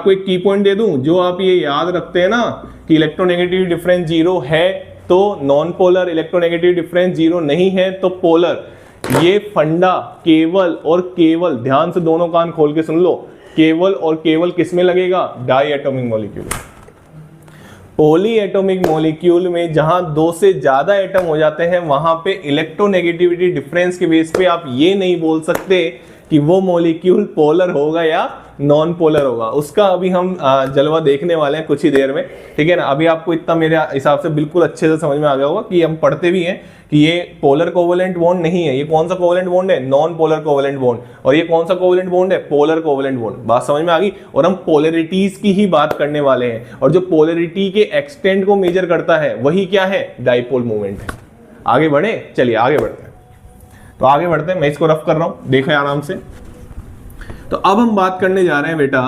आपको एक की पॉइंट दे दूं, जो आप ये याद रखते हैं ना कि इलेक्ट्रोनेगेटिव डिफरेंस जीरो है तो non polar, electronegative difference zero नहीं है तो पोलर। ये फंडा केवल और केवल, ध्यान से दोनों कान खोल के सुन लो, केवल और केवल किस में लगेगा? Diatomic molecule. Polyatomic molecule में जहां दो से ज्यादा एटम हो जाते हैं वहां पे इलेक्ट्रोनेगेटिविटी डिफरेंस के बेस पे आप ये नहीं बोल सकते कि वो मॉलिक्यूल पोलर होगा या नॉन पोलर होगा। उसका अभी हम जलवा देखने वाले हैं कुछ ही देर में, ठीक है ना। अभी आपको इतना मेरे हिसाब से बिल्कुल अच्छे से समझ में आ गया होगा कि हम पढ़ते भी हैं कि ये पोलर कोवेलेंट बॉन्ड नहीं है। ये कौन सा कोवेलेंट बॉन्ड है? Non polar covalent bond. और ये कौन सा कोवेलेंट बॉन्ड है? Polar covalent bond. बात समझ में आ गई। और हम पोलरिटीज की ही बात करने वाले हैं, और जो पोलरिटी के एक्सटेंट को मेजर करता है वही क्या है? डाइपोल मोमेंट है। आगे बढ़े, चलिए आगे बढ़ते हैं। तो आगे बढ़ते हैं, मैं इसको रफ कर रहा हूं, देखें आराम से। तो अब हम बात करने जा रहे हैं बेटा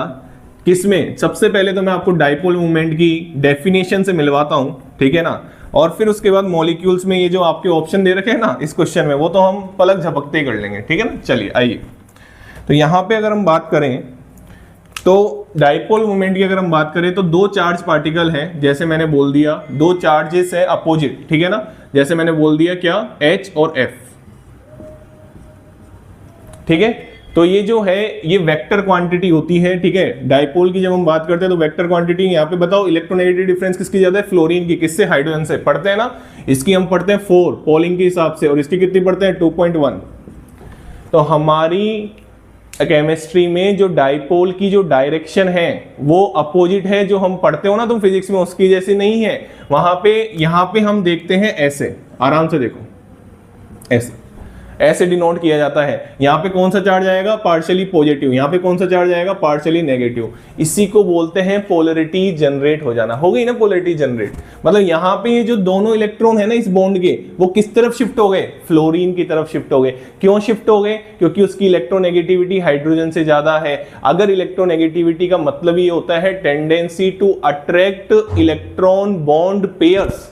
किसमें? सबसे पहले तो मैं आपको डाइपोल मूवमेंट की डेफिनेशन से मिलवाता हूं, ठीक है ना। और फिर उसके बाद मॉलिक्यूल्स में ये जो आपके ऑप्शन दे रखे हैं ना इस क्वेश्चन में, वो तो हम पलक झपकते ही कर लेंगे, ठीक है ना। चलिए आइए, तो यहां पे अगर हम बात करें तो डाइपोल मूवमेंट की अगर हम बात करें तो दो चार्ज पार्टिकल है, जैसे मैंने बोल दिया, दो चार्जेस है अपोजिट, ठीक है ना। जैसे मैंने बोल दिया क्या? H और F, ठीक है। तो ये जो है ये वेक्टर क्वांटिटी होती है, ठीक है। डाइपोल की जब हम बात करते हैं तो वेक्टर क्वांटिटी, यहाँ पे बताओ इलेक्ट्रोनेगेटिव डिफरेंस किसकी ज्यादा है? फ्लोरीन की। किससे? हाइड्रोजन से। पढ़ते हैं ना, इसकी हम पढ़ते हैं 4 पोलिंग के हिसाब से, और इसकी कितनी पढ़ते हैं? 2.1। तो हमारी केमिस्ट्री में जो डाइपोल की जो डायरेक्शन है वो अपोजिट है, जो हम पढ़ते हो ना तुम फिजिक्स में, उसकी जैसी नहीं है। वहां पे यहाँ पे हम देखते हैं ऐसे, आराम से देखो, ऐसे ऐसे डिनोट किया जाता है। यहाँ पे कौन सा चार्ज आएगा? Partially positive. यहाँ पे कौन सा चार्ज आएगा? Partially negative. इसी को बोलते हैं पोलरिटी जनरेट हो जाना। हो गई ना पोलरिटी जनरेट। मतलब यहाँ पे ये जो दोनों इलेक्ट्रॉन है ना इस बॉन्ड के, वो किस तरफ शिफ्ट हो गए? फ्लोरीन की तरफ शिफ्ट हो गए। क्यों शिफ्ट हो गए? क्योंकि उसकी इलेक्ट्रोनेगेटिविटी हाइड्रोजन से ज्यादा है। अगर इलेक्ट्रोनेगेटिविटी का मतलब ये होता है tendency to attract electron bond pairs,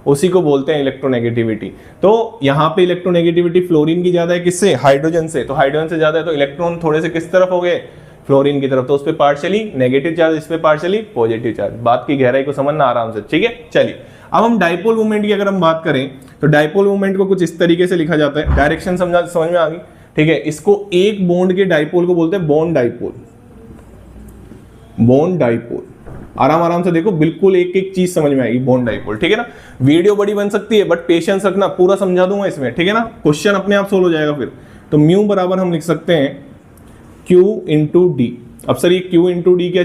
उसी को बोलते हैं इलेक्ट्रोनेगेटिविटी। तो यहाँ पे इलेक्ट्रोनेगेटिविटी फ्लोरीन की ज्यादा है, किससे? हाइड्रोजन से। तो हाइड्रोजन से ज्यादा है तो इलेक्ट्रॉन थोड़े से किस तरफ हो गए? फ्लोरीन की तरफ। तो उस पे पार्शियली नेगेटिव चार्ज, इस पे पार्शियली पॉजिटिव चार्ज। बात की गहराई को समझना आराम से, ठीक है। चलिए अब हम डाइपोल मूवमेंट की अगर हम बात करें तो डाइपोल मूवमेंट को कुछ इस तरीके से लिखा जाता है। डायरेक्शन समझ में आ गई, ठीक है। इसको एक बॉन्ड के डाइपोल को बोलते हैं बॉन्ड डाइपोल। बॉन्ड डाइपोल, आराम से देखो, बिल्कुल एक एक चीज समझ में आएगी। बॉन्ड डाइपोल, ठीक है ना। वीडियो बड़ी बन सकती है बट पेशेंस रखना, पूरा समझा दूंगा इसमें, ठीक है ना। क्वेश्चन अपने आप सोल्व हो जाएगा फिर। तो म्यू बराबर हम लिख सकते हैं Q इंटू डी। अब सर ये Q इंटू डी क्या